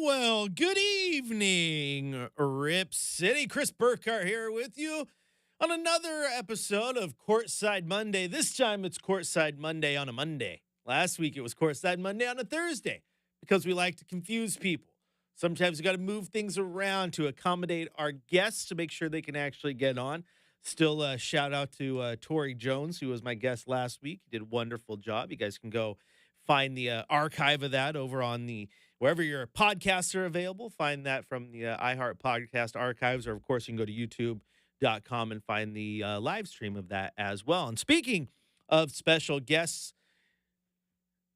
Well, good evening, Rip City. Chris Burkhardt here with you on another episode of Courtside Monday. This time it's Courtside Monday on a Monday. Last week it was Courtside Monday on a Thursday because we like to confuse people. Sometimes we got to move things around to accommodate our guests to make sure they can actually get on. Still, shout out to Tori Jones, who was my guest last week. He did a wonderful job. You guys can go find the archive of that over on the wherever your podcasts are available. Find that from the iHeart Podcast archives, or of course, you can go to youtube.com and find the live stream of that as well. And speaking of special guests,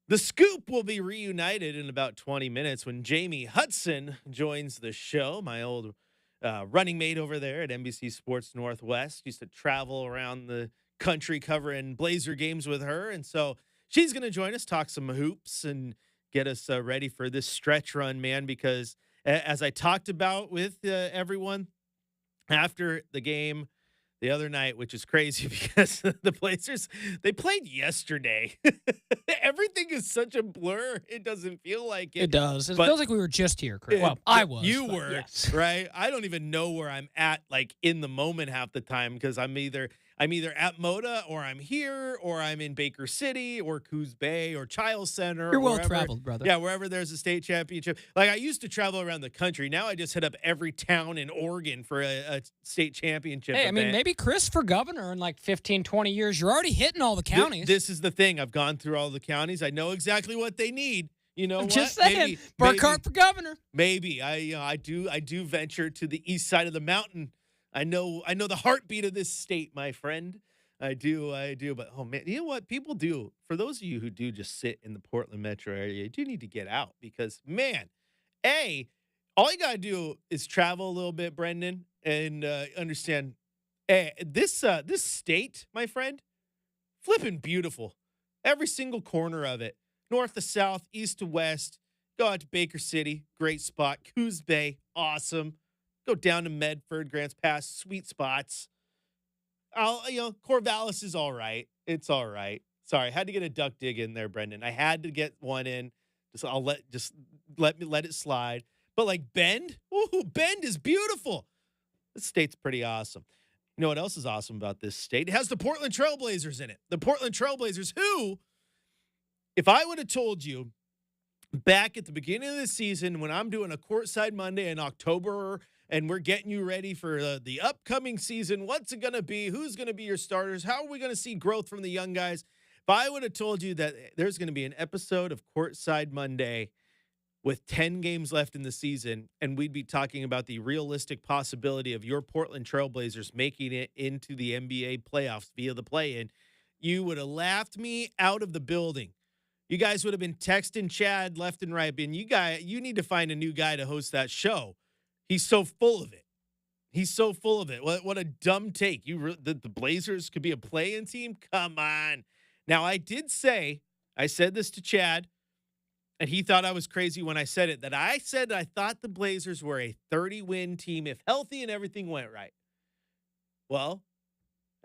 the Scoop will be reunited in about 20 minutes when Jamie Hudson joins the show. My old running mate over there at NBC Sports Northwest. Used to travel around the country covering Blazer games with her. And so she's going to join us, talk some hoops, and get us ready for this stretch run, man, because as I talked about with everyone after the game the other night, which is crazy because the Blazers, they played yesterday. Everything is such a blur. It doesn't feel like it. It does. It feels like we were just here, Chris. Well, I was. You were, yes. Right? I don't even know where I'm at, like, in the moment half the time because I'm either at Moda or I'm here or I'm in Baker City or Coos Bay or Chiles Center. You're well traveled, brother. Yeah, wherever there's a state championship. Like, I used to travel around the country. Now I just hit up every town in Oregon for a state championship Hey, event. I mean, maybe Chris for governor in like 15, 20 years. You're already hitting all the counties. This is the thing. I've gone through all the counties. I know exactly what they need. You know what? Just saying, Burkhardt for governor. Maybe I do venture to the east side of the mountain. I know the heartbeat of this state, my friend. I do. But oh man, you know what people do? For those of you who do just sit in the Portland metro area, you do need to get out because man, all you gotta do is travel a little bit, Brendan, and understand. This state, my friend, flipping beautiful. Every single corner of it. North to south, east to west. Go out to Baker City, great spot. Coos Bay, awesome. Go down to Medford, Grants Pass, sweet spots. Corvallis is all right. It's all right. Sorry, I had to get a duck dig in there, Brendan. I had to get one in. Let it slide. But like Bend, Bend is beautiful. This state's pretty awesome. You know what else is awesome about this state? It has the Portland Trailblazers in it. The Portland Trailblazers, who, if I would have told you back at the beginning of the season when I'm doing a Courtside Monday in October and we're getting you ready for the upcoming season, what's it going to be? Who's going to be your starters? How are we going to see growth from the young guys? If I would have told you that there's going to be an episode of Courtside Monday with 10 games left in the season, and we'd be talking about the realistic possibility of your Portland Trailblazers making it into the NBA playoffs via the play-in, you would have laughed me out of the building. You guys would have been texting Chad left and right, being, you need to find a new guy to host that show. He's so full of it. He's so full of it. What a dumb take. The Blazers could be a play-in team? Come on. Now, I said this to Chad, and he thought I was crazy when I said it, that I said I thought the Blazers were a 30-win team if healthy and everything went right. Well,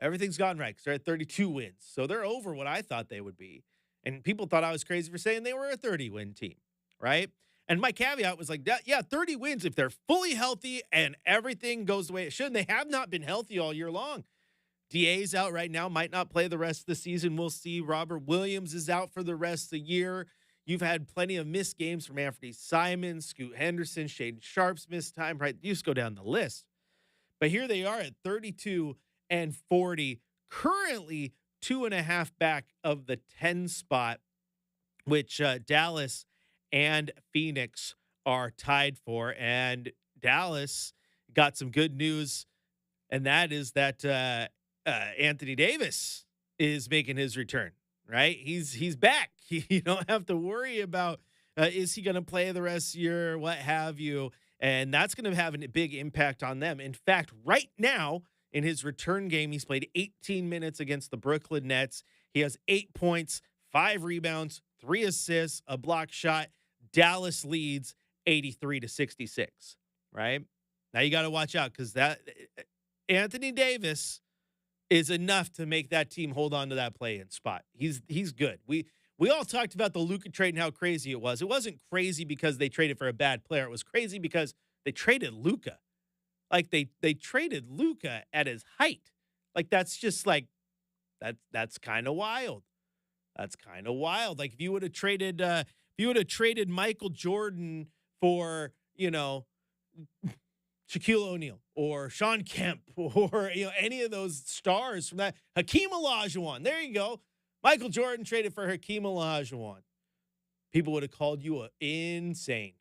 everything's gone right because they're at 32 wins. So they're over what I thought they would be. And people thought I was crazy for saying they were a 30-win team, right? And my caveat was like, 30 wins if they're fully healthy and everything goes the way it should. And they have not been healthy all year long. DA's out right now, might not play the rest of the season. We'll see. Robert Williams is out for the rest of the year. You've had plenty of missed games from Anthony Simons, Scoot Henderson, Shaden Sharp's missed time, right? You just go down the list. But here they are at 32 and 40, currently 2.5 back of the 10 spot, which Dallas and Phoenix are tied for. And Dallas got some good news, and that is that Anthony Davis is making his return, right? He's back. You don't have to worry about is he going to play the rest of the year, what have you. And that's going to have a big impact on them. In fact, right now, in his return game, he's played 18 minutes against the Brooklyn Nets. He has 8 points, 5 rebounds, 3 assists, a block shot. Dallas leads 83-66, right? Now you got to watch out because that Anthony Davis is enough to make that team hold on to that play-in spot. He's good. We all talked about the Luka trade and how crazy it was. It wasn't crazy because they traded for a bad player. It was crazy because they traded Luka. Like they traded Luka at his height. Like that's just like that's kind of wild. That's kind of wild. Like if you would have traded Michael Jordan for, Shaquille O'Neal or Sean Kemp or any of those stars from that Hakeem Olajuwon. There you go. Michael Jordan traded for Hakeem Olajuwon. People would have called you insane.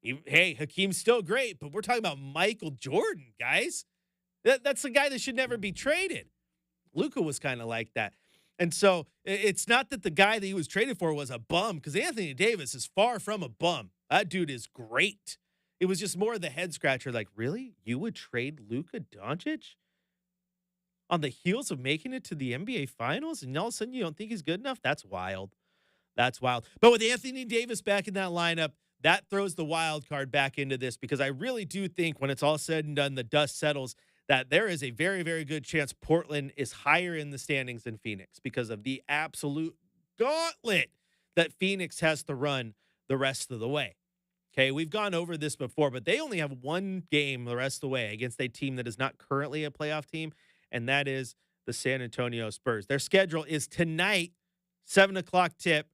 Hey, Hakeem's still great, but we're talking about Michael Jordan, guys. That's the guy that should never be traded. Luka was kind of like that. And so it's not that the guy that he was traded for was a bum, because Anthony Davis is far from a bum. That dude is great. It was just more of the head scratcher, like, really? You would trade Luka Doncic on the heels of making it to the NBA Finals, and all of a sudden you don't think he's good enough? That's wild. That's wild. But with Anthony Davis back in that lineup, that throws the wild card back into this, because I really do think when it's all said and done, the dust settles, that there is a very, very good chance Portland is higher in the standings than Phoenix because of the absolute gauntlet that Phoenix has to run the rest of the way. Okay, we've gone over this before, but they only have one game the rest of the way against a team that is not currently a playoff team, and that is the San Antonio Spurs. Their schedule is tonight, 7 o'clock tip.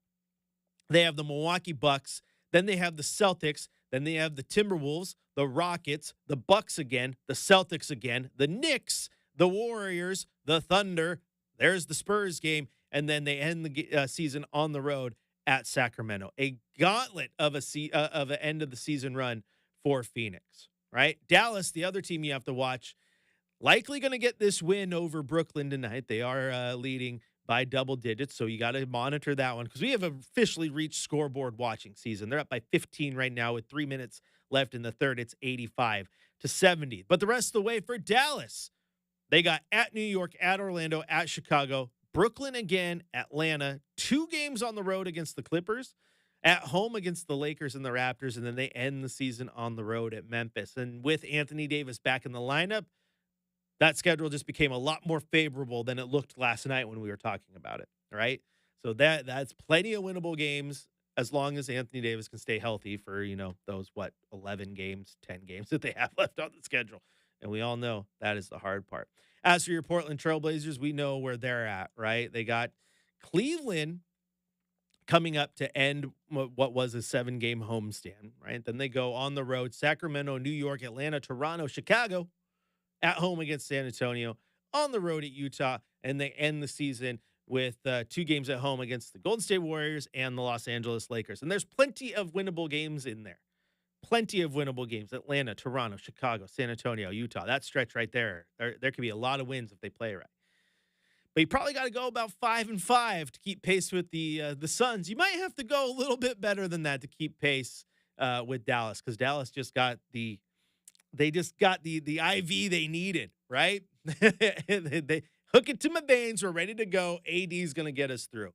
They have the Milwaukee Bucks, then they have the Celtics, then they have the Timberwolves, the Rockets, the Bucks again, the Celtics again, the Knicks, the Warriors, the Thunder. There's the Spurs game, and then they end the season on the road at Sacramento. A gauntlet of an end of the season run for Phoenix, right? Dallas, the other team you have to watch, likely going to get this win over Brooklyn tonight. They are leading by double digits, so you got to monitor that one, because we have officially reached scoreboard watching season. They're up by 15 right now with 3 minutes left in the third. It's 85-70. But the rest of the way for Dallas, they got at New York, at Orlando, at Chicago, Brooklyn again, Atlanta, 2 games on the road against the Clippers, at home against the Lakers and the Raptors, and then they end the season on the road at Memphis. And with Anthony Davis back in the lineup, that schedule just became a lot more favorable than it looked last night when we were talking about it, right? So that's plenty of winnable games as long as Anthony Davis can stay healthy for, those 11 games, 10 games that they have left on the schedule. And we all know that is the hard part. As for your Portland Trailblazers, we know where they're at, right? They got Cleveland coming up to end what was a 7-game homestand, right? Then they go on the road, Sacramento, New York, Atlanta, Toronto, Chicago, at home against San Antonio, on the road at Utah, and they end the season with 2 games at home against the Golden State Warriors and the Los Angeles Lakers. And there's plenty of winnable games in there. Plenty of winnable games. Atlanta, Toronto, Chicago, San Antonio, Utah. That stretch right there. There could be a lot of wins if they play right. But you probably got to go about 5-5 to keep pace with the Suns. You might have to go a little bit better than that to keep pace with Dallas, because Dallas just got the IV they needed, right? They hook it to my veins. We're ready to go. AD is going to get us through.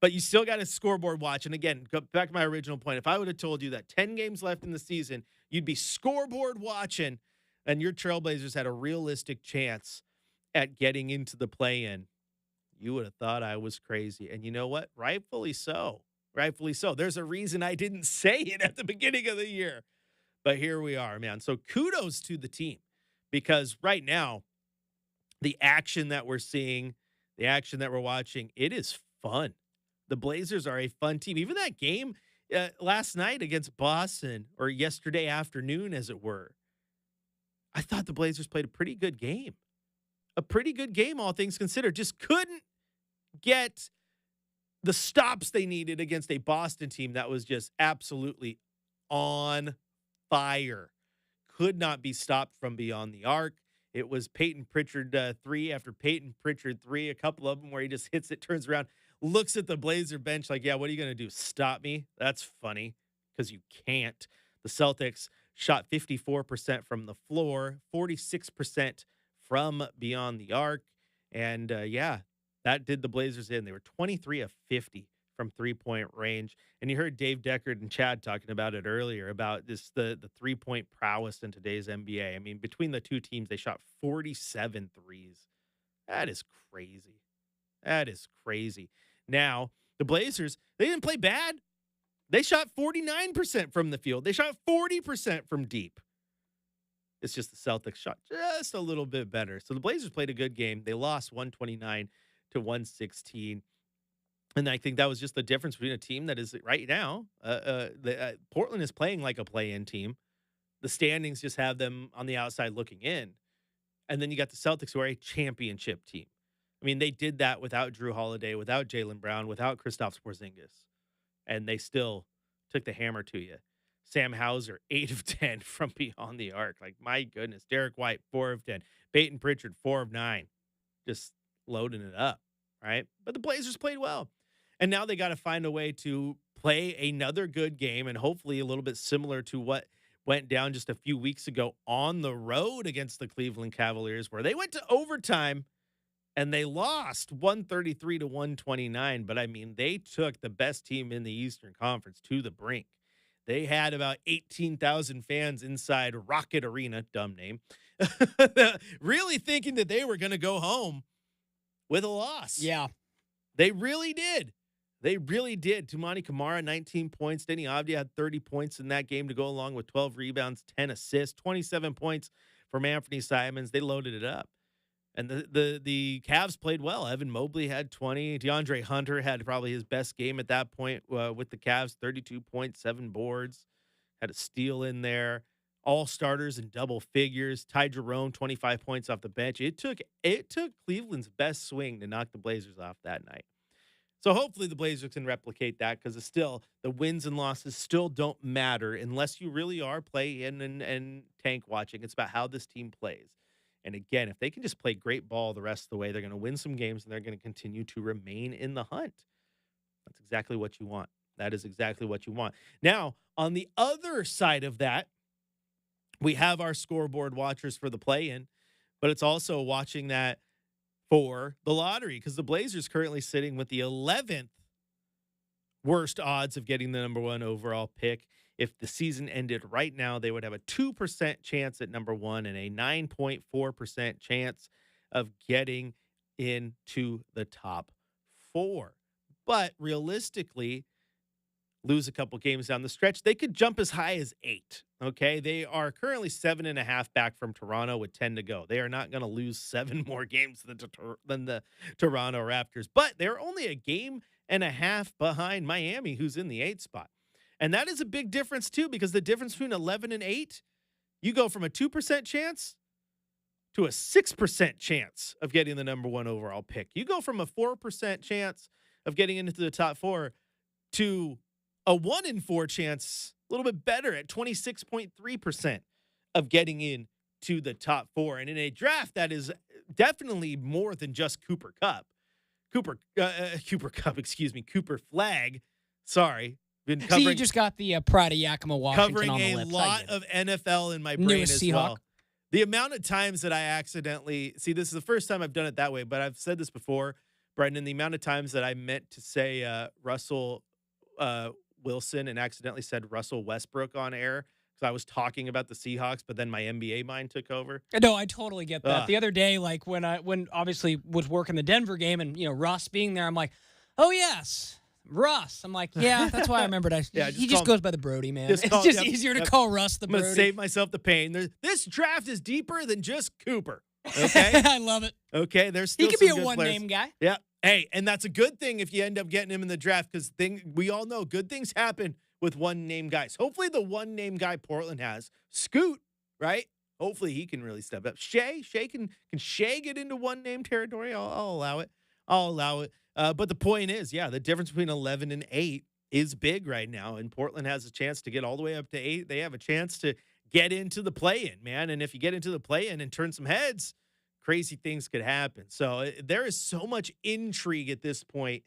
But you still got a scoreboard watch. And again, go back to my original point. If I would have told you that 10 games left in the season, you'd be scoreboard watching, and your Trailblazers had a realistic chance at getting into the play-in, you would have thought I was crazy. And you know what? Rightfully so. Rightfully so. There's a reason I didn't say it at the beginning of the year. But here we are, man. So kudos to the team, because right now, the action that we're seeing, the action that we're watching, it is fun. The Blazers are a fun team. Even that game last night against Boston, or yesterday afternoon, as it were, I thought the Blazers played a pretty good game. A pretty good game, all things considered. Just couldn't get the stops they needed against a Boston team that was just absolutely on fire. Could not be stopped from beyond the arc. It was Peyton Pritchard 3 after Peyton Pritchard 3, a couple of them where he just hits it, turns around, looks at the Blazer bench like, yeah, what are you going to do? Stop me? That's funny, because you can't. The Celtics shot 54% from the floor, 46% from beyond the arc. And that did the Blazers in. They were 23 of 50 from 3-point range. And you heard Dave Deckard and Chad talking about it earlier, about the 3-point prowess in today's NBA. I mean, between the two teams, they shot 47 threes. That is crazy. That is crazy. Now, The Blazers, they didn't play bad. They shot 49% from the field. They shot 40% from deep. It's just the Celtics shot just a little bit better. So the Blazers played a good game. They lost 129 to 116. And I think that was just the difference between a team that is right now. Portland is playing like a play-in team. The standings just have them on the outside looking in. And then you got the Celtics, who are a championship team. I mean, they did that without Drew Holiday, without Jaylen Brown, without Kristaps Porzingis. And they still took the hammer to you. Sam Hauser, 8 of 10 from beyond the arc. Like, my goodness. Derek White, 4 of 10. Peyton Pritchard, 4 of 9. Just loading it up, right? But the Blazers played well. And now they got to find a way to play another good game, and hopefully a little bit similar to what went down just a few weeks ago on the road against the Cleveland Cavaliers, where they went to overtime and they lost 133 to 129. But I mean, they took the best team in the Eastern Conference to the brink. They had about 18,000 fans inside Rocket Arena, dumb name, really thinking that they were going to go home with a loss. Yeah. They really did. They really did. Tumani Kamara, 19 points. Denny Avdia had 30 points in that game to go along with 12 rebounds, 10 assists, 27 points from Anthony Simons. They loaded it up. And the Cavs played well. Evan Mobley had 20. DeAndre Hunter had probably his best game at that point with the Cavs, 32 points, 7 boards. Had a steal in there. All starters in double figures. Ty Jerome, 25 points off the bench. It took Cleveland's best swing to knock the Blazers off that night. So hopefully the Blazers can replicate that, because it's still, the wins and losses still don't matter unless you really are play-in and tank watching. It's about how this team plays. And again, if they can just play great ball the rest of the way, they're going to win some games and they're going to continue to remain in the hunt. That's exactly what you want. That is exactly what you want. Now, on the other side of that, we have our scoreboard watchers for the play-in, but it's also watching that for the lottery, because the Blazers currently sitting with the 11th worst odds of getting the number 1 overall pick. If the season ended right now, they would have a 2% chance at number 1 and a 9.4% chance of getting into the top 4. But realistically, lose a couple games down the stretch, they could jump as high as 8. Okay, they are currently 7.5 back from Toronto with 10 to go. They are not going to lose 7 more games than the Toronto Raptors, but they're only a game and a half behind Miami, who's in the 8th spot. And that is a big difference too, because the difference between 11 and 8, you go from a 2% chance to a 6% chance of getting the number 1 overall pick. You go from a 4% chance of getting into the top 4 to a 1 in 4 chance, a little bit better at 26.3% of getting in to the top 4. And in a draft that is definitely more than just Cooper Flag. Sorry. Been covering, See, you just got the pride of Yakima, Washington covering on the a lips. lot of NFL in my brain Newest as Seahawk. well. The amount of times that I accidentally, see, this is the first time I've done it that way, but I've said this before, Brendan, the amount of times that I meant to say Russell Wilson and accidentally said Russell Westbrook on air because I was talking about the Seahawks, but then my NBA mind took over. No, I totally get that. Ugh. The other day, like when obviously was working the Denver game and, Russ being there, I'm like, oh, yes, Russ. I'm like, yeah, that's why I remembered. He just goes by the Brody, man. It's just easier to call Russ the Brody. I'm going to save myself the pain. This draft is deeper than just Cooper. Okay? I love it. Okay, there's still He could some be a good one-name players. guy. Yeah. Hey, and that's a good thing if you end up getting him in the draft, because we all know good things happen with one-name guys. Hopefully the one-name guy Portland has, Scoot, right? Hopefully he can really step up. Shea can Shea get into one-name territory? I'll allow it. I'll allow it. But the point is, yeah, the difference between 11 and 8 is big right now, and Portland has a chance to get all the way up to 8. They have a chance to get into the play-in, man. And if you get into the play-in and turn some heads, crazy things could happen. So there is so much intrigue at this point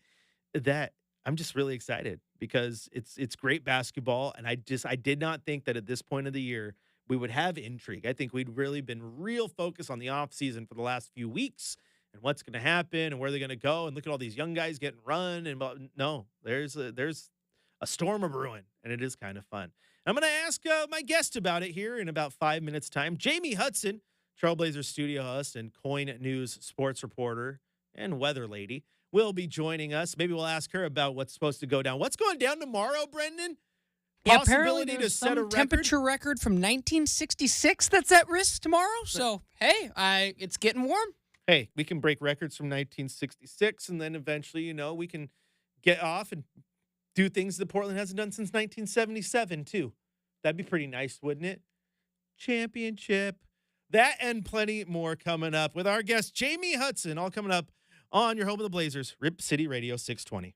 that I'm just really excited, because it's great basketball. And I did not think that at this point of the year we would have intrigue. I think we'd really been real focused on the offseason for the last few weeks and what's going to happen and where they're going to go. And look at all these young guys getting run. And no, there's a storm of brewing, and it is kind of fun. I'm going to ask my guest about it here in about 5 minutes' time. Jamie Hudson, Trailblazer studio host and Coin News sports reporter and weather lady, will be joining us. Maybe we'll ask her about what's supposed to go down. What's going down tomorrow, Brendan? Yeah, apparently there's some temperature record from 1966 that's at risk tomorrow. So, hey, it's getting warm. Hey, we can break records from 1966, and then eventually, we can get off and do things that Portland hasn't done since 1977, too. That'd be pretty nice, wouldn't it? Championship. That and plenty more coming up with our guest, Jamie Hudson, all coming up on your home of the Blazers, Rip City Radio 620.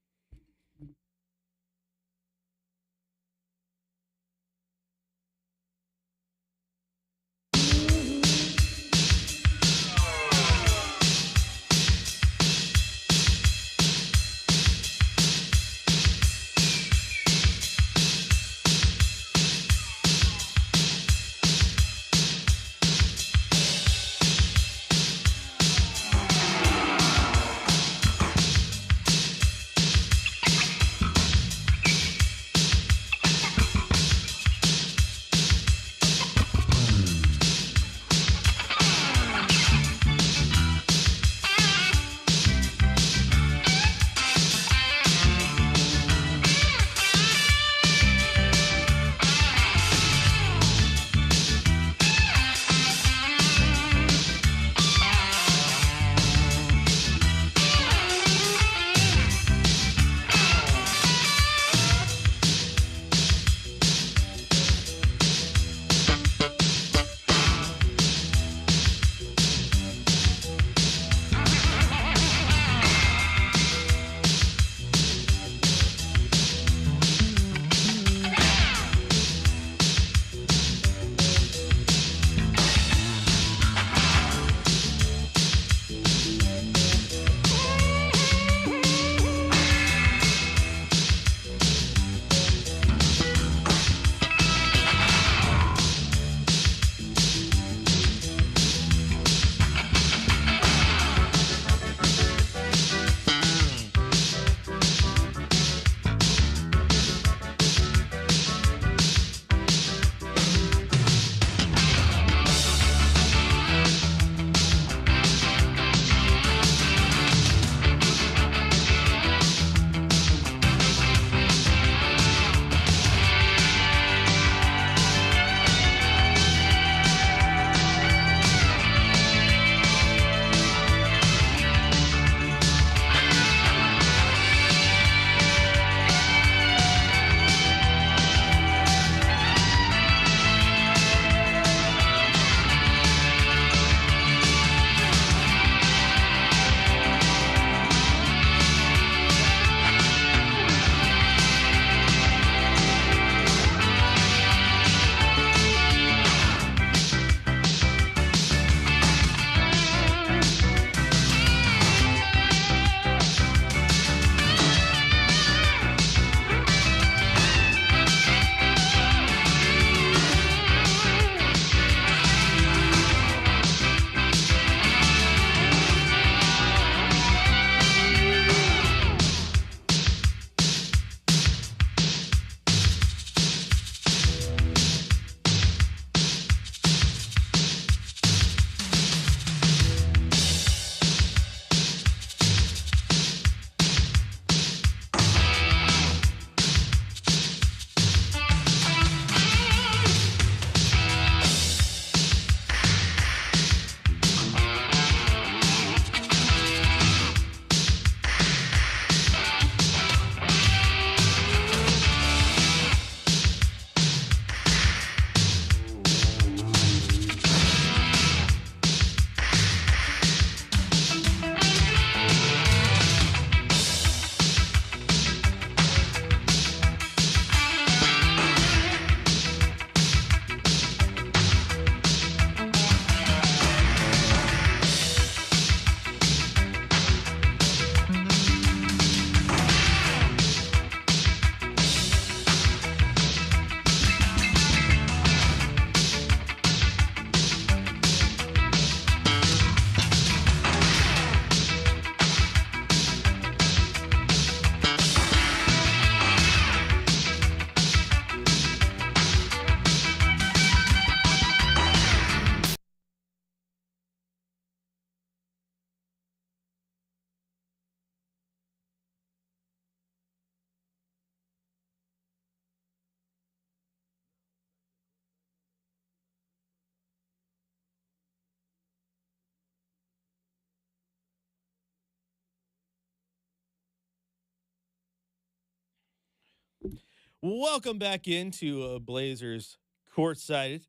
Welcome back into Blazers Courtside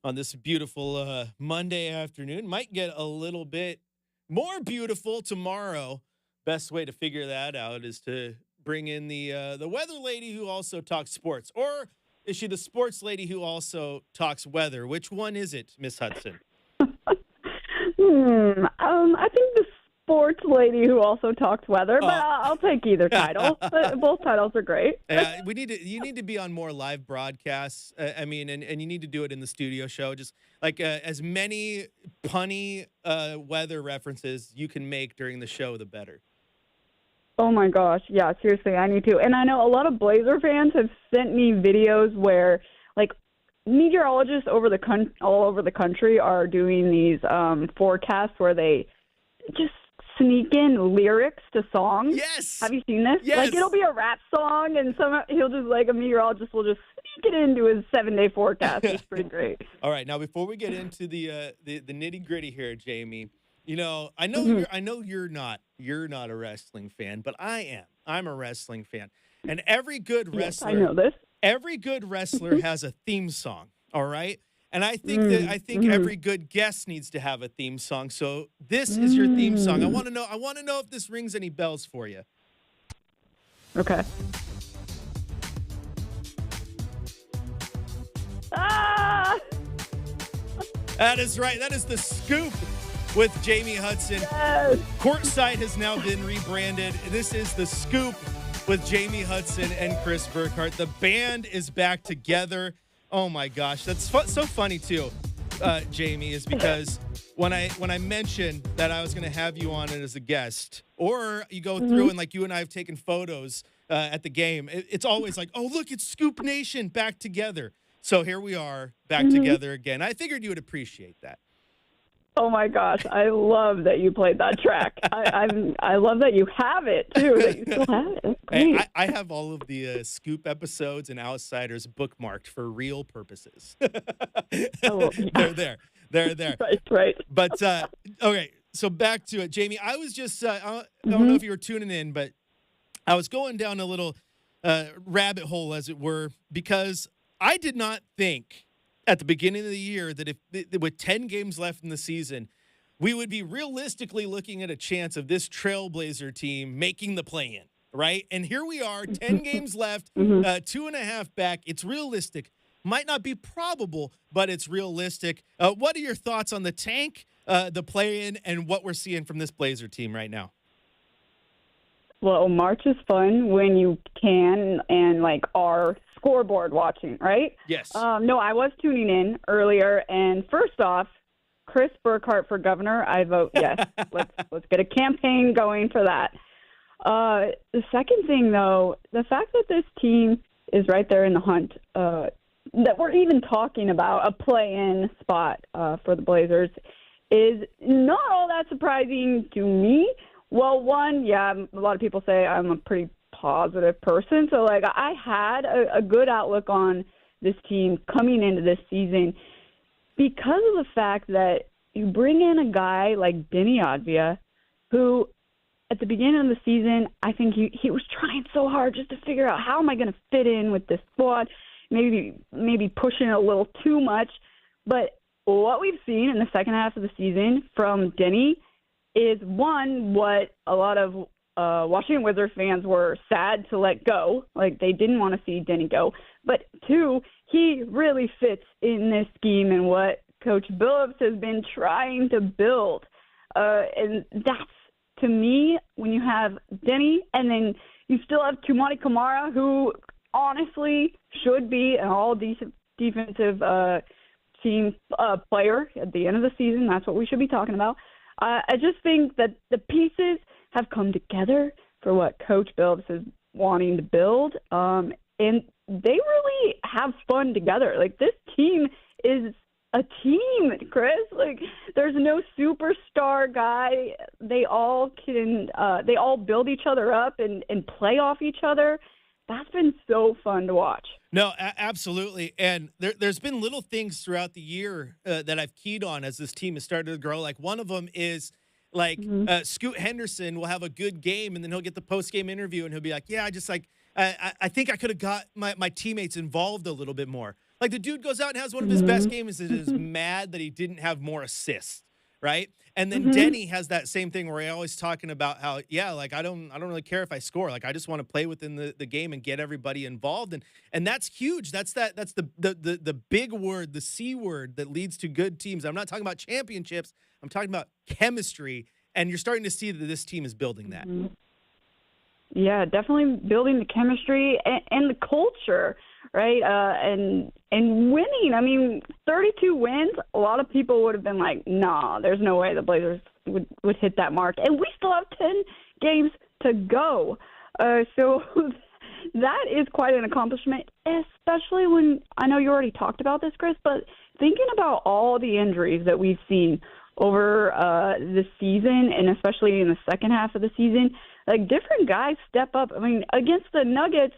on this beautiful Monday afternoon. Might get a little bit more beautiful tomorrow. Best way to figure that out is to bring in the weather lady who also talks sports. Or is she the sports lady who also talks weather? Which one is it, Miss Hudson? I think the sports lady who also talks weather, but I'll take either title. Both titles are great. You need to be on more live broadcasts. And you need to do it in the studio show. Just like as many punny weather references you can make during the show, the better. Oh my gosh, yeah, seriously, I need to. And I know a lot of Blazer fans have sent me videos where, like, meteorologists all over the country are doing these forecasts where they just sneak in lyrics to songs. Yes. Have you seen this? Yes. Like, it'll be a rap song, and a meteorologist will just sneak it into his 7-day forecast. It's pretty great. All right, now before we get into the nitty gritty here, Jamie, I know you're not a wrestling fan, but I am. I'm a wrestling fan, and every good wrestler, yes, I know this. Every good wrestler has a theme song. All right. And I think every good guest needs to have a theme song. So this is your theme song. I want to know if this rings any bells for you. Okay. Ah! That is right. That is The Scoop with Jamie Hudson. Yes. Courtside has now been rebranded. This is The Scoop with Jamie Hudson and Chris Burkhardt. The band is back together. Oh my gosh, that's so funny too, Jamie, is because when I mentioned that I was going to have you on it as a guest, or you go through and like you and I have taken photos at the game, it's always like, oh look, it's Scoop Nation back together. So here we are back together again. I figured you would appreciate that. Oh my gosh, I love that you played that track. I love that you have it too. That you still have it. That's great. Hey, I have all of the Scoop episodes and Outsiders bookmarked for real purposes. Oh, yeah. They're there. Right. But okay, so back to it, Jamie. I was just I don't know if you were tuning in, but I was going down a little rabbit hole, as it were, because I did not think at the beginning of the year that if with 10 games left in the season, we would be realistically looking at a chance of this Trailblazer team making the play-in, right? And here we are, 10 games left, 2.5 back. It's realistic. Might not be probable, but it's realistic. What are your thoughts on the tank, the play-in, and what we're seeing from this Blazer team right now? Well, March is fun when you can and like are scoreboard watching, right? Yes. No, I was tuning in earlier, and first off, Chris Burkhardt for governor, I vote yes. Let's get a campaign going for that. The second thing, though, the fact that this team is right there in the hunt, that we're even talking about a play-in spot for the Blazers, is not all that surprising to me. Well, one, yeah, a lot of people say I'm a pretty positive person. So, like, I had a good outlook on this team coming into this season because of the fact that you bring in a guy like Denny Advia, who at the beginning of the season, I think he was trying so hard just to figure out how am I going to fit in with this squad, maybe pushing it a little too much. But what we've seen in the second half of the season from Denny is, one, what a lot of Washington Wizards fans were sad to let go. Like, they didn't want to see Denny go. But two, he really fits in this scheme and what Coach Billups has been trying to build. And that's, to me, when you have Denny and then you still have Tumani Kamara, who honestly should be an all-defensive team player at the end of the season. That's what we should be talking about. I just think that the pieces have come together for what Coach Billups is wanting to build, and they really have fun together. Like, this team is a team, Chris. Like, there's no superstar guy. They all build each other up and play off each other. That's been so fun to watch. No, absolutely. And there's been little things throughout the year that I've keyed on as this team has started to grow. Like, one of them is, like, Scoot Henderson will have a good game, and then he'll get the post-game interview, and he'll be like, yeah, I think I could have got my teammates involved a little bit more. Like the dude goes out and has one of his best games and is mad that he didn't have more assists, right? And then Denny has that same thing where he's always talking about how, like I don't really care if I score. Like I just want to play within the game and get everybody involved. And that's huge. That's the big word, the C word that leads to good teams. I'm not talking about championships. I'm talking about chemistry. And you're starting to see that this team is building that. Yeah, definitely building the chemistry and the culture, right? And winning. I mean, 32 wins, a lot of people would have been like, nah, there's no way the Blazers would hit that mark. And we still have 10 games to go. So that is quite an accomplishment, especially when, I know you already talked about this, Chris, but thinking about all the injuries that we've seen over the season, and especially in the second half of the season, like different guys step up. I mean, against the Nuggets,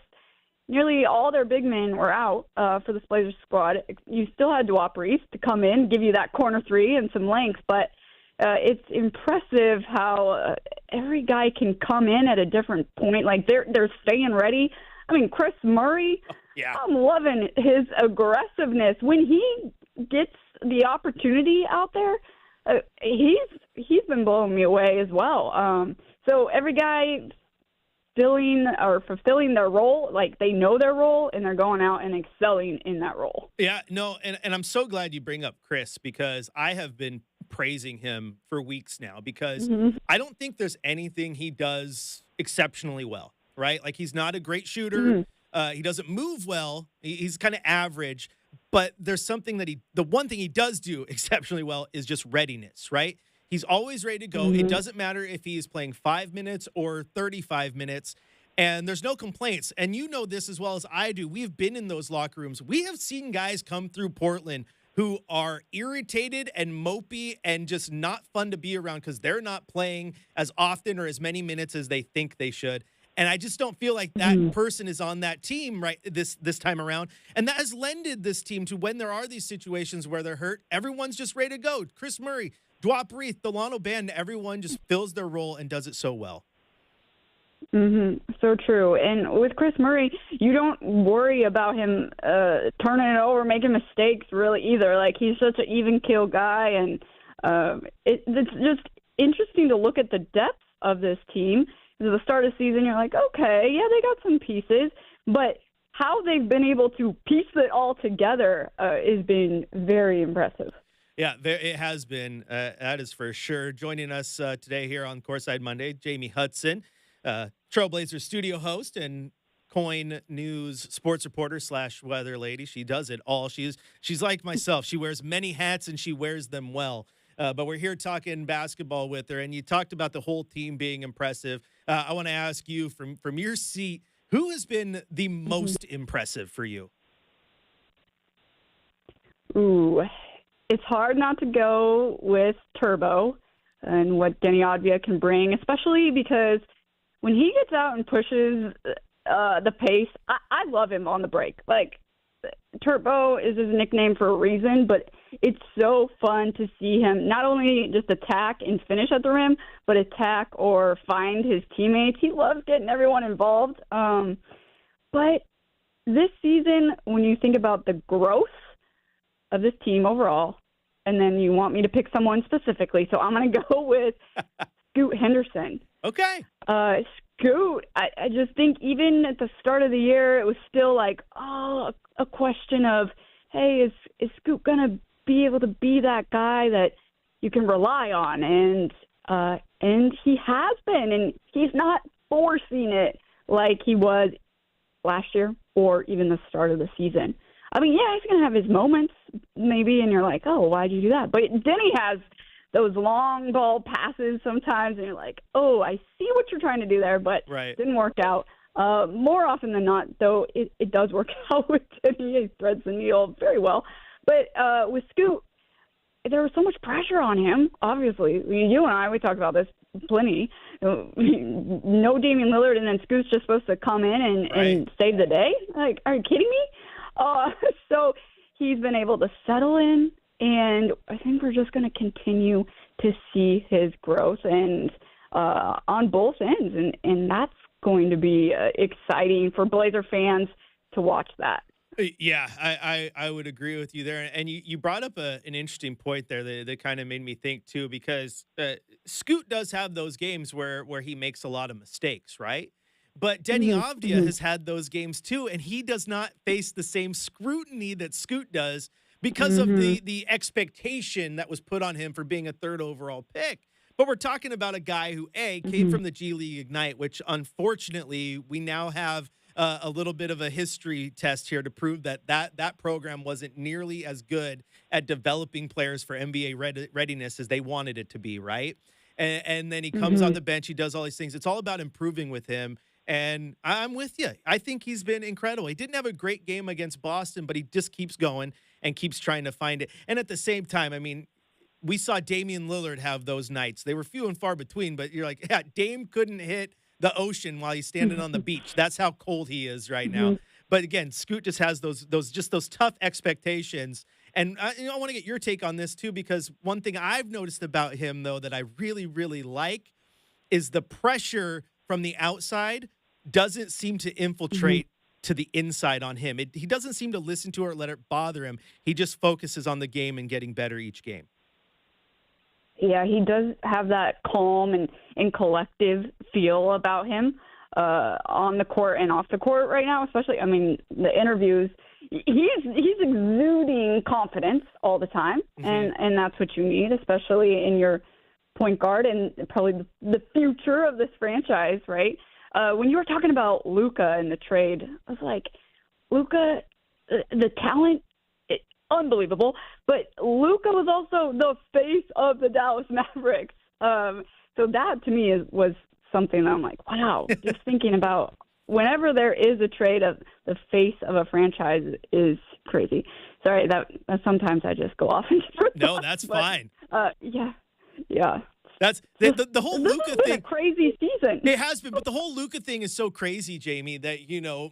nearly all their big men were out for this Blazers squad. You still had Duarte to come in, give you that corner three and some length, but it's impressive how every guy can come in at a different point. Like they're staying ready. I mean, Chris Murray, I'm loving his aggressiveness when he gets the opportunity out there. He's been blowing me away as well. So every guy fulfilling their role, like they know their role and they're going out and excelling in that role. Yeah, no, and I'm so glad you bring up Chris because I have been praising him for weeks now because I don't think there's anything he does exceptionally well, right? Like he's not a great shooter. He doesn't move well. He's kind of average. But there's something that the one thing he does do exceptionally well is just readiness, right? He's always ready to go. It doesn't matter if he's playing 5 minutes or 35 minutes, and there's no complaints. And you know this as well as I do. We've been in those locker rooms. We have seen guys come through Portland who are irritated and mopey and just not fun to be around because they're not playing as often or as many minutes as they think they should. And I just don't feel like that person is on that team right this time around. And that has lended this team to when there are these situations where they're hurt, everyone's just ready to go. Chris Murray, Duarte, Delano Band, everyone just fills their role and does it so well. So true. And with Chris Murray, you don't worry about him turning it over, making mistakes really either. Like he's such an even keel guy. And it's just interesting to look at the depth of this team. At the start of the season, you're like, okay, yeah, they got some pieces, but how they've been able to piece it all together has been very impressive. Yeah, it has been. That is for sure. Joining us today here on Courtside Monday, Jamie Hudson, Trailblazers studio host and Coin News sports reporter / weather lady. She does it all. She's like myself. She wears many hats and she wears them well. But we're here talking basketball with her, and you talked about the whole team being impressive. I want to ask you from your seat, who has been the most impressive for you? Ooh, it's hard not to go with Turbo and what Denny Advia can bring, especially because when he gets out and pushes the pace, I love him on the break. Like, Turbo is his nickname for a reason, but it's so fun to see him not only just attack and finish at the rim, but attack or find his teammates. He loves getting everyone involved. But this season, when you think about the growth of this team overall, and then you want me to pick someone specifically, so I'm going to go with Scoot Henderson. Okay. Scoot, I just think even at the start of the year, it was still like, a question of, hey, is Scoot going to be able to be that guy that you can rely on? And he has been, and he's not forcing it like he was last year or even the start of the season. I mean, yeah, he's going to have his moments maybe, and you're like, oh, why'd you do that? But Denny has those long ball passes sometimes, and you're like, oh, I see what you're trying to do there, but it didn't work out. More often than not, though, it does work out with Denny. He threads the needle very well. But with Scoot, there was so much pressure on him, obviously. You and I, we talked about this plenty. No Damian Lillard, and then Scoot's just supposed to come in and save the day? Like, are you kidding me? So he's been able to settle in, and I think we're just going to continue to see his growth and on both ends, and that's going to be exciting for Blazer fans to watch that. Yeah, I would agree with you there. And you brought up an interesting point there that kind of made me think too, because Scoot does have those games where he makes a lot of mistakes, right? But Denny Avdia has had those games too, and he does not face the same scrutiny that Scoot does because of the expectation that was put on him for being a third overall pick. But we're talking about a guy who, came from the G League Ignite, which unfortunately we now have a little bit of a history test here to prove that program wasn't nearly as good at developing players for NBA readiness as they wanted it to be, right? And then he comes on the bench, he does all these things. It's all about improving with him. And I'm with you. I think he's been incredible. He didn't have a great game against Boston, but he just keeps going and keeps trying to find it. And at the same time, I mean, we saw Damian Lillard have those nights. They were few and far between, but you're like, yeah, Dame couldn't hit the ocean while he's standing on the beach. That's how cold he is right now. But again, Scoot just has those tough expectations. And I want to get your take on this too, because one thing I've noticed about him though that I really, really like is the pressure from the outside doesn't seem to infiltrate to the inside on him. He doesn't seem to listen to it or let it bother him. He just focuses on the game and getting better each game. Yeah, he does have that calm and collective feel about him on the court and off the court right now, especially, I mean, the interviews. He's exuding confidence all the time, and that's what you need, especially in your point guard and probably the future of this franchise, right? When you were talking about Luka in the trade, I was like, Luka, the talent, unbelievable. But Luka was also the face of the Dallas Mavericks. So that to me was something that I'm like, wow, just thinking about whenever there is a trade of the face of a franchise is crazy. Sorry, that sometimes I just go off. No, that's fine. Yeah. That's the whole Luka thing. A crazy season. It has been, but the whole Luka thing is so crazy, Jamie, that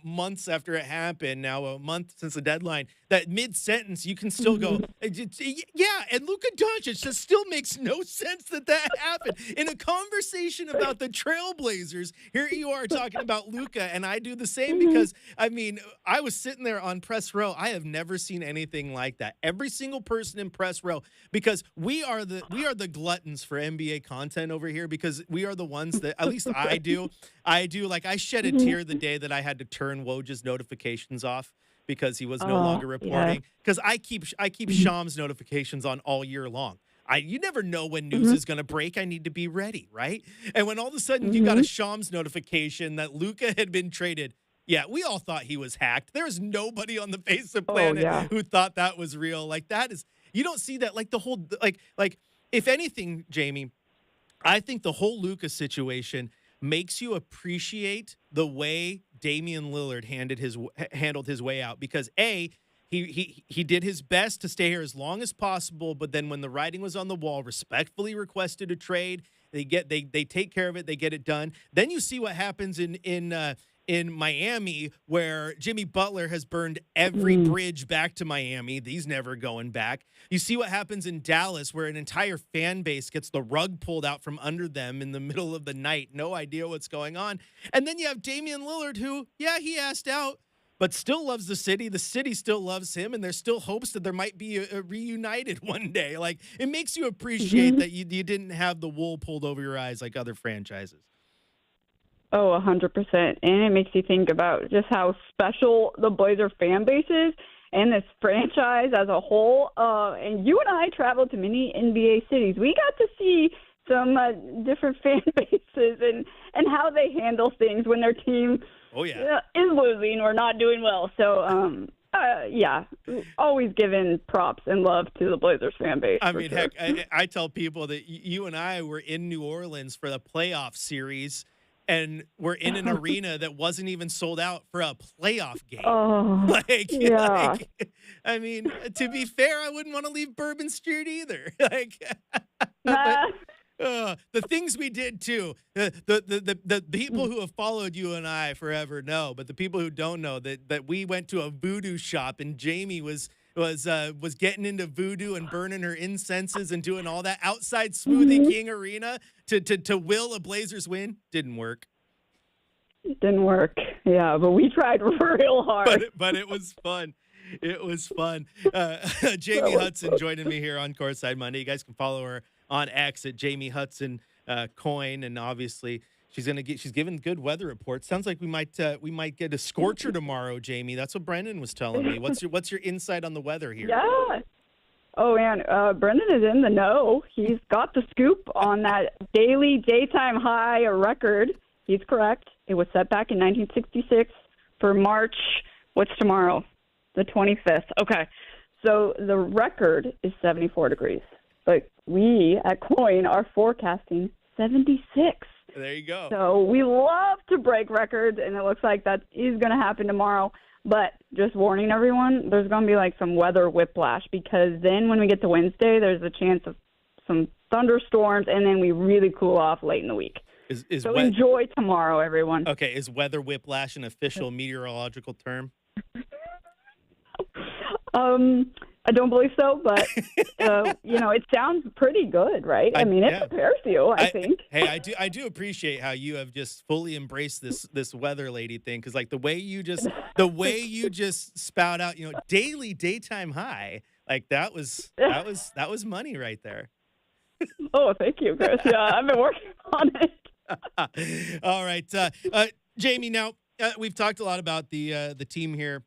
months after it happened, now a month since the deadline, that mid-sentence you can still go, yeah, and Luka Doncic, that still makes no sense that happened. In a conversation about the Trailblazers, here you are talking about Luka, and I do the same because, I mean, I was sitting there on press row. I have never seen anything like that. Every single person in press row, because we are the gluttons for NBA content over here, because we are the ones that, at least I do, like I shed a tear the day that I had to turn Woj's notifications off because he was no longer reporting, because I keep Sham's notifications on all year long. You never know when news is going to break. I need to be ready, right? And when all of a sudden you got a Shams notification that Luka had been traded, yeah, we all thought he was hacked. There's nobody on the face of the planet who thought that was real. Like, that is, you don't see that, like the whole, like if anything, Jamie, I think the whole Luka situation makes you appreciate the way Damian Lillard handled his way out, because he did his best to stay here as long as possible, but then when the writing was on the wall, respectfully requested a trade. They take care of it, they get it done. Then you see what happens in Miami, where Jimmy Butler has burned every bridge back to Miami. He's never going back. You see what happens in Dallas, where an entire fan base gets the rug pulled out from under them in the middle of the night. No idea what's going on. And then you have Damian Lillard, who, he asked out, but still loves the city. The city still loves him, and there's still hopes that there might be a reunited one day. Like, it makes you appreciate that you didn't have the wool pulled over your eyes like other franchises. Oh, 100%. And it makes you think about just how special the Blazer fan base is and this franchise as a whole. And you and I traveled to many NBA cities. We got to see some different fan bases and how they handle things when their team is losing or not doing well. So, always giving props and love to the Blazers fan base. I mean, heck, I tell people that you and I were in New Orleans for the playoff series, and we're in an arena that wasn't even sold out for a playoff game. I mean, to be fair, I wouldn't want to leave Bourbon Street either. The things we did too. The people who have followed you and I forever know, but the people who don't know that we went to a voodoo shop and Jamie was getting into voodoo and burning her incenses and doing all that outside Smoothie King Arena to will a Blazers win. Didn't work. Didn't work. Yeah, but we tried real hard. But it was fun. It was fun. Jamie Hudson joining me here on Courtside Monday. You guys can follow her on X at Jamie Hudson Coin, and obviously she's giving good weather reports. Sounds like we might get a scorcher tomorrow, Jamie. That's what Brendan was telling me. What's your insight on the weather here? Yeah. Oh man, Brendan is in the know. He's got the scoop on that daily daytime high record. He's correct. It was set back in 1966 for March. What's tomorrow? The 25th. Okay. So the record is 74 degrees. But we at Coin are forecasting 76. There you go. So we love to break records, and it looks like that is going to happen tomorrow. But just warning everyone, there's going to be like some weather whiplash, because then when we get to Wednesday, there's a chance of some thunderstorms, and then we really cool off late in the week. So enjoy tomorrow, everyone. Okay, is weather whiplash an official meteorological term? I don't believe so, but it sounds pretty good, right? I mean, it prepares you, I think. Hey, I do appreciate how you have just fully embraced this weather lady thing, because like the way you just spout out, daily daytime high, like that was money right there. Oh, thank you, Chris. Yeah, I've been working on it. All right, Jamie. Now we've talked a lot about the team here,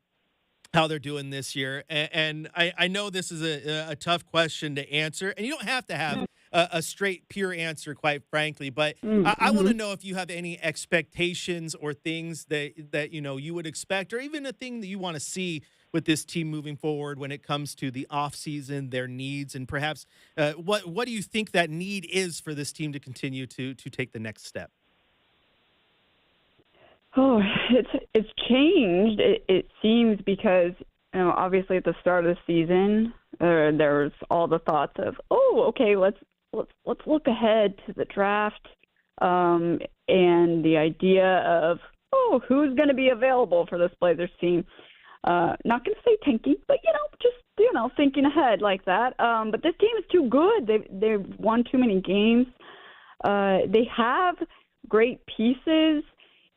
how they're doing this year, and I know this is a tough question to answer, and you don't have to have a straight, pure answer, quite frankly. But I want to know if you have any expectations or things that you would expect, or even a thing that you want to see with this team moving forward when it comes to the offseason, their needs, and perhaps what do you think that need is for this team to continue to take the next step? Oh, it's changed. It seems, because obviously at the start of the season there's all the thoughts of, okay, let's look ahead to the draft, and the idea of who's going to be available for this Blazers team. Not going to say tanking, but just thinking ahead like that. But this team is too good. They've won too many games. They have great pieces.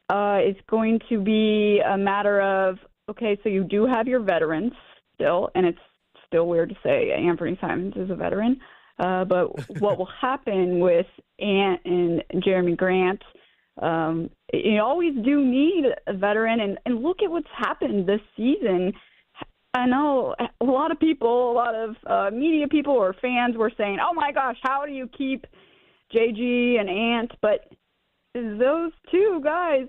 It's going to be a matter of, okay, so you do have your veterans still, and it's still weird to say Anthony Simons is a veteran. But what will happen with Ant and Jeremy Grant, you always do need a veteran, and look at what's happened this season. I know a lot of people, a lot of media people or fans were saying, oh my gosh, how do you keep JG and Ant? But those two guys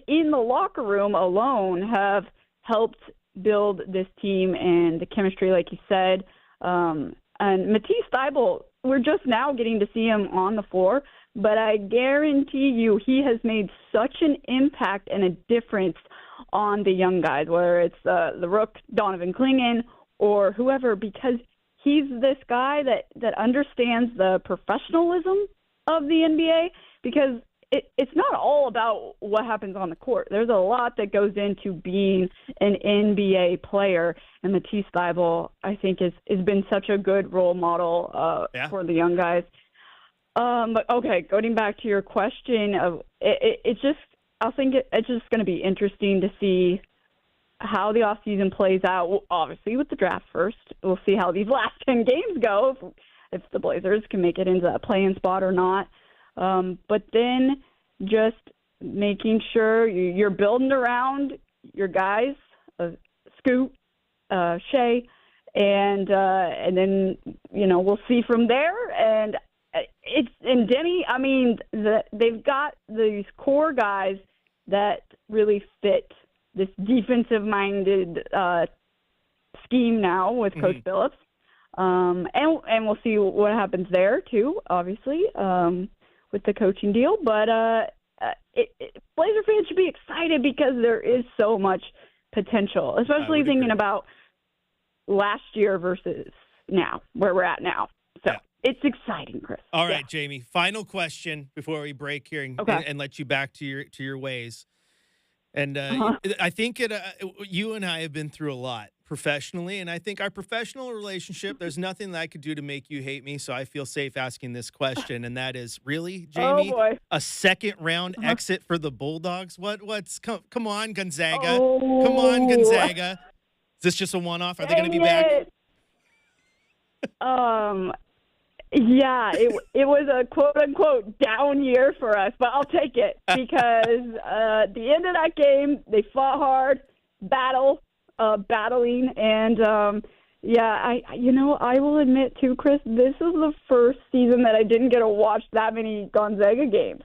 in the locker room alone have helped build this team and the chemistry, like you said. And Matisse Thybulle, we're just now getting to see him on the floor, but I guarantee you he has made such an impact and a difference on the young guys, whether it's the rook, Donovan Clingan, or whoever, because he's this guy that understands the professionalism of the NBA, because it's not all about what happens on the court. There's a lot that goes into being an NBA player, and Matisse Thybulle, I think, has been such a good role model for the young guys. But okay, going back to your question of it's just going to be interesting to see how the offseason plays out. Well, obviously, with the draft first, we'll see how these last 10 games go, if the Blazers can make it into that play-in spot or not. But then just making sure you're building around your guys, Scoot, Shea, and then we'll see from there. And Denny. I mean, they've got these core guys that really fit this defensive-minded scheme now with Coach Phillips. And we'll see what happens there too, obviously, with the coaching deal. But Blazer fans should be excited because there is so much potential, especially thinking about last year versus now, where we're at now. So it's exciting, Chris. All right, Jamie, final question before we break here and let you back to your ways. And I think you and I have been through a lot professionally, and I think our professional relationship, there's nothing that I could do to make you hate me, so I feel safe asking this question, and that is, really, Jamie, a second-round exit for the Bulldogs? Come on, Gonzaga. Come on, Gonzaga. Is this just a one-off? Are they going to be back? Yeah, it was a quote-unquote down year for us, but I'll take it because at the end of that game, they fought hard, battling, and I will admit too, Chris, this is the first season that I didn't get to watch that many Gonzaga games.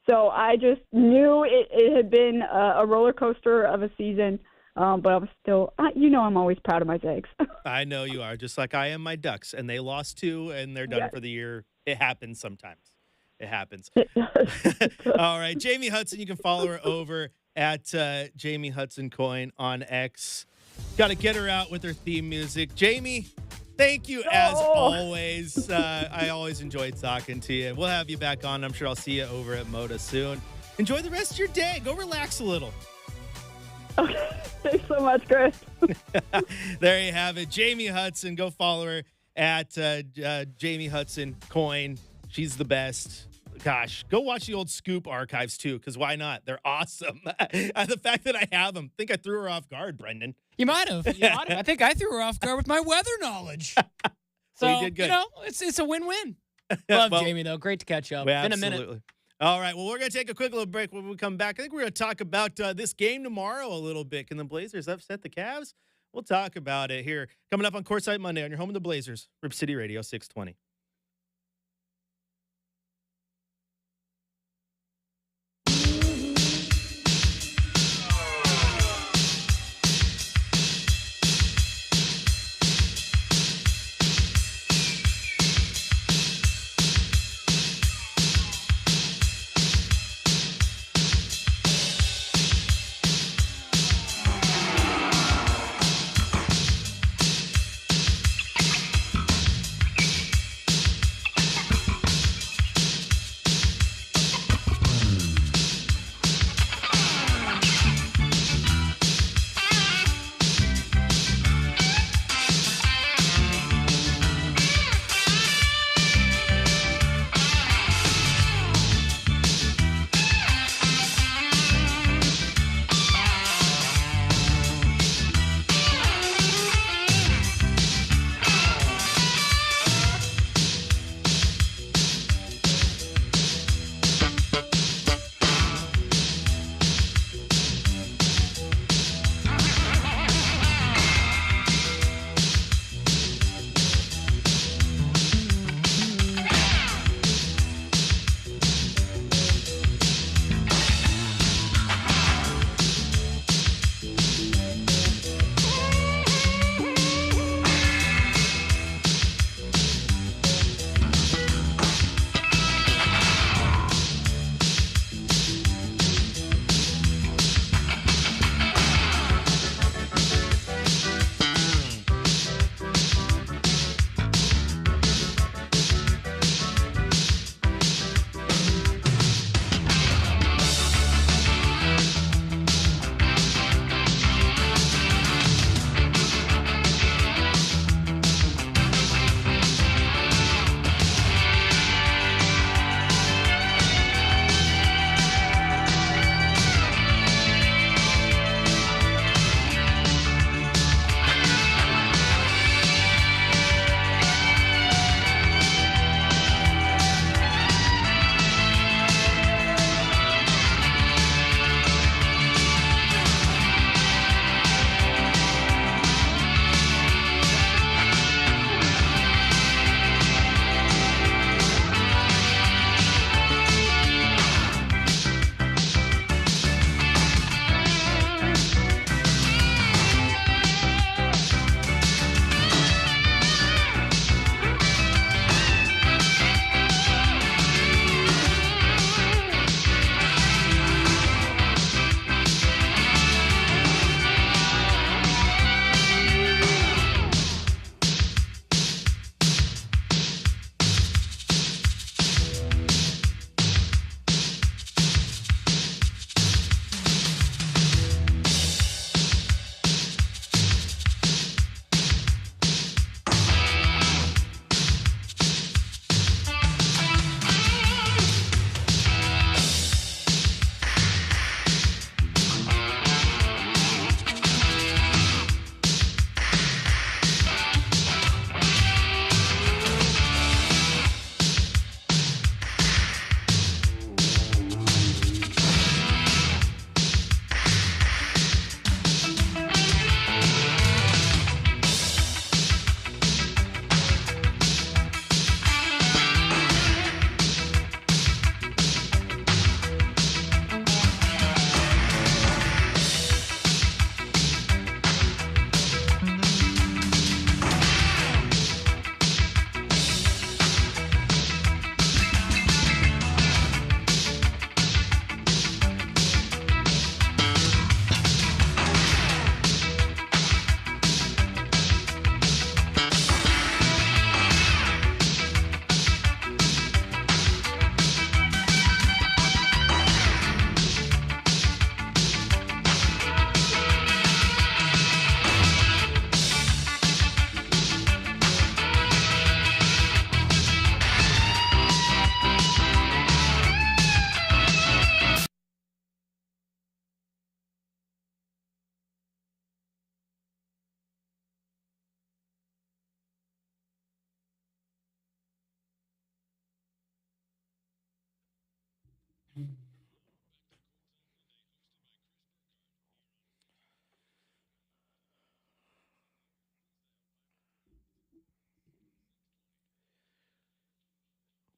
So I just knew it had been a roller coaster of a season. But I'm still, I'm always proud of my Zags. I know you are, just like I am my Ducks, and they lost 2, and they're done for the year. It happens sometimes. It happens. All right, Jamie Hudson, you can follow her over at Jamie Hudson Coin on X. Got to get her out with her theme music. Jamie, thank you as always. I always enjoy talking to you. We'll have you back on. I'm sure I'll see you over at Moda soon. Enjoy the rest of your day. Go relax a little. Okay, thanks so much, Chris. There you have it. Jamie Hudson. Go follow her at Jamie Hudson Coin. She's the best. Gosh, go watch the old Scoop archives, too, because why not? They're awesome. The fact that I have them, I think I threw her off guard, Brendan. You might have. I think I threw her off guard with my weather knowledge. So, well, you did good. It's a win-win. Love Jamie, though. Great to catch up. Been a minute. All right, well, we're going to take a quick little break. When we come back, I think we're going to talk about this game tomorrow a little bit. Can the Blazers upset the Cavs? We'll talk about it here. Coming up on Courtside Monday on your home of the Blazers, Rip City Radio 620.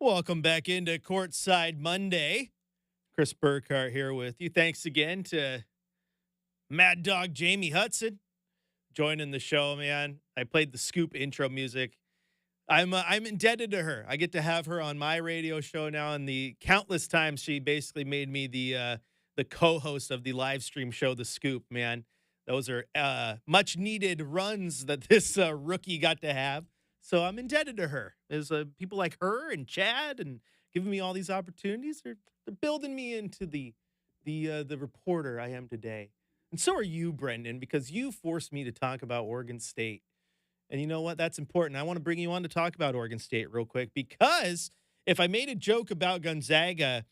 Welcome back into Courtside Monday. Chris Burkhardt here with you. Thanks again to Mad Dog Jamie Hudson joining the show, man. I played the Scoop intro music. I'm indebted to her. I get to have her on my radio show now, and the countless times she basically made me the co-host of the live stream show, The Scoop, man. Those are much needed runs that this rookie got to have. So I'm indebted to her. There's people like her and Chad and giving me all these opportunities. They're building me into the reporter I am today. And so are you, Brendan, because you forced me to talk about Oregon State. And you know what? That's important. I want to bring you on to talk about Oregon State real quick, because if I made a joke about Gonzaga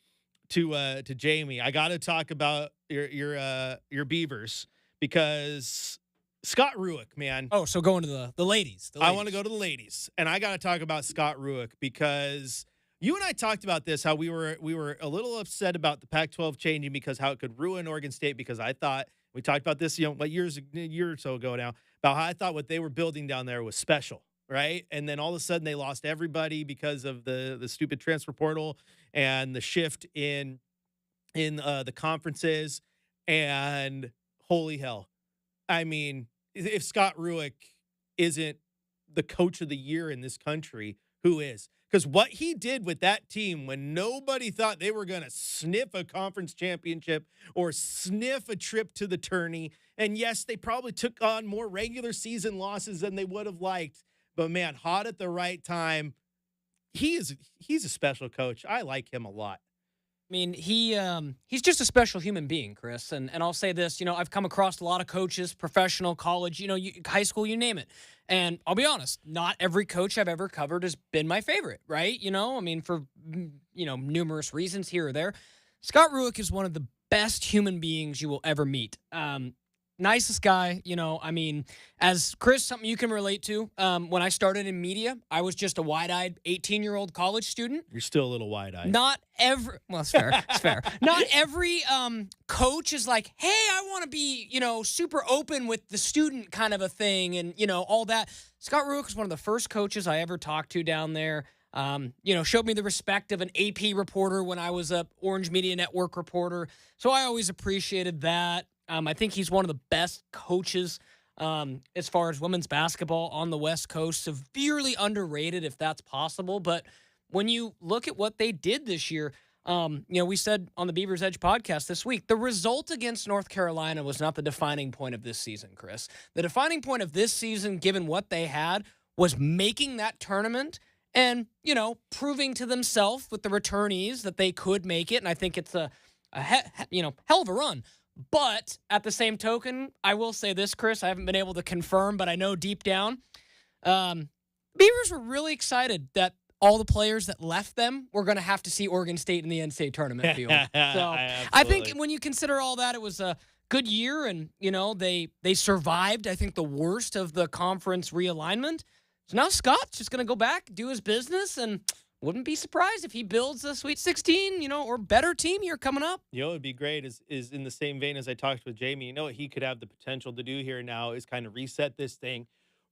to Jamie, I got to talk about your Beavers, because Scott Rueck, man. Oh, so going to the ladies. I want to go to the ladies, and I got to talk about Scott Rueck, because you and I talked about this, how we were a little upset about the Pac-12 changing, because how it could ruin Oregon State, because I thought we talked about this, a year or so ago now, about how I thought what they were building down there was special, right? And then all of a sudden they lost everybody because of the stupid transfer portal and the shift in the conferences, and holy hell. I mean, if Scott Rueck isn't the coach of the year in this country, who is? Because what he did with that team when nobody thought they were going to sniff a conference championship or sniff a trip to the tourney, and yes, they probably took on more regular season losses than they would have liked, but man, hot at the right time. He's a special coach. I like him a lot. I mean, he's just a special human being, Chris. And I'll say this, I've come across a lot of coaches, professional, college, high school, you name it. And I'll be honest, not every coach I've ever covered has been my favorite, right? For, numerous reasons here or there. Scott Rueck is one of the best human beings you will ever meet. Nicest guy, as Chris, something you can relate to. When I started in media, I was just a wide-eyed 18-year-old college student. You're still a little wide-eyed. It's fair. It's fair. Not every coach is like, hey, I want to be, super open with the student kind of a thing, and, all that. Scott Rueck was one of the first coaches I ever talked to down there. Showed me the respect of an AP reporter when I was a Orange Media Network reporter. So I always appreciated that. I think he's one of the best coaches as far as women's basketball on the West Coast. Severely underrated, if that's possible. But when you look at what they did this year, we said on the Beaver's Edge podcast this week, the result against North Carolina was not the defining point of this season, Chris. The defining point of this season, given what they had, was making that tournament and, proving to themselves with the returnees that they could make it. And I think it's a hell of a run. But at the same token, I will say this, Chris, I haven't been able to confirm, but I know deep down, Beavers were really excited that all the players that left them were going to have to see Oregon State in the NCAA tournament field. So I think when you consider all that, it was a good year, and, they survived, I think, the worst of the conference realignment. So now Scott's just going to go back, do his business, and wouldn't be surprised if he builds a Sweet 16, or better team here coming up. What would be great is in the same vein as I talked with Jamie, what he could have the potential to do here now is kind of reset this thing,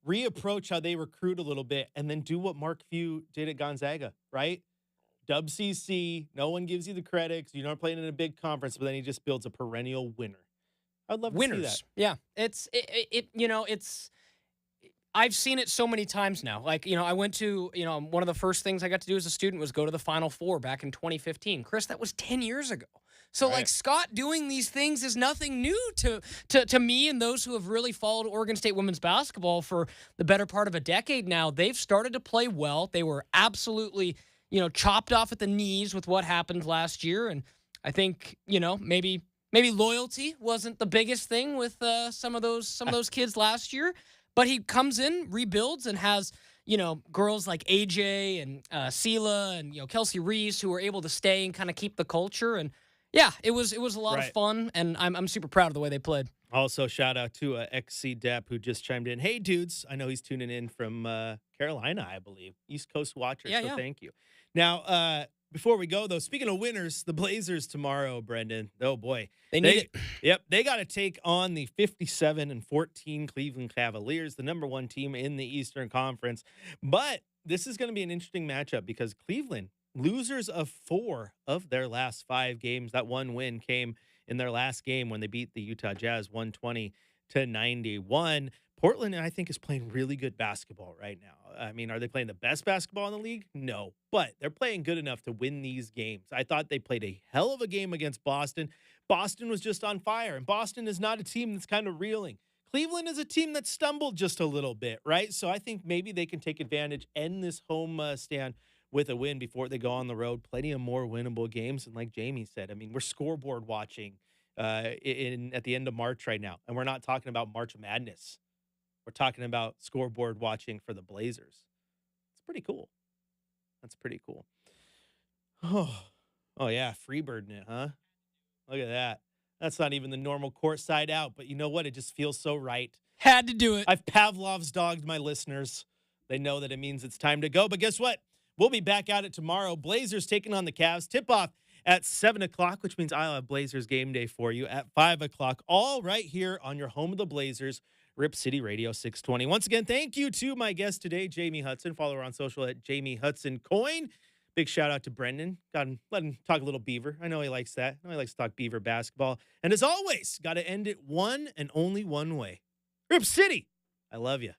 reapproach how they recruit a little bit, and then do what Mark Few did at Gonzaga, right? Dub CC, no one gives you the credit 'cause you're not playing in a big conference, but then he just builds a perennial winner. I'd love to see that. Yeah, it's I've seen it so many times now. Like, I went to, one of the first things I got to do as a student was go to the Final Four back in 2015. Chris, that was 10 years ago. So, right. Scott doing these things is nothing new to me and those who have really followed Oregon State women's basketball for the better part of a decade now. They've started to play well. They were absolutely, chopped off at the knees with what happened last year. And I think, maybe loyalty wasn't the biggest thing with some of those kids last year. But he comes in, rebuilds, and has, girls like AJ and Sela and, Kelsey Reese who were able to stay and kind of keep the culture. And, yeah, it was a lot of fun, and I'm super proud of the way they played. Also, shout out to XC Depp, who just chimed in. Hey, dudes. I know he's tuning in from Carolina, I believe. East Coast watcher, thank you. Now, before we go, though, speaking of winners, the Blazers tomorrow, Brendan. Oh, boy. They need it. Yep, they got to take on the 57-14 Cleveland Cavaliers, the number one team in the Eastern Conference. But this is going to be an interesting matchup because Cleveland, losers of 4 of their last 5 games. That one win came in their last game when they beat the Utah Jazz 120-91. Portland, I think, is playing really good basketball right now. I mean, are they playing the best basketball in the league? No, but they're playing good enough to win these games. I thought they played a hell of a game against Boston. Boston was just on fire, and Boston is not a team that's kind of reeling. Cleveland is a team that stumbled just a little bit, right? So I think maybe they can take advantage, end this home stand with a win before they go on the road. Plenty of more winnable games. And like Jamie said, I mean, we're scoreboard watching at the end of March right now. And we're not talking about March Madness. We're talking about scoreboard watching for the Blazers. It's pretty cool. That's pretty cool. Oh yeah, Freebirding it, huh? Look at that. That's not even the normal courtside out, but you know what? It just feels so right. Had to do it. I've Pavlov's dogged my listeners. They know that it means it's time to go. But guess what? We'll be back at it tomorrow. Blazers taking on the Cavs. Tip-off at 7 o'clock, which means I'll have Blazers game day for you at 5 o'clock. All right here on your home of the Blazers, Rip City Radio 620. Once again, thank you to my guest today, Jamie Hudson. Follow her on social at Jamie Hudson Coin. Big shout out to Brendan. Let him talk a little Beaver. I know he likes that. I know he likes to talk Beaver basketball. And as always, got to end it one and only one way. Rip City, I love you.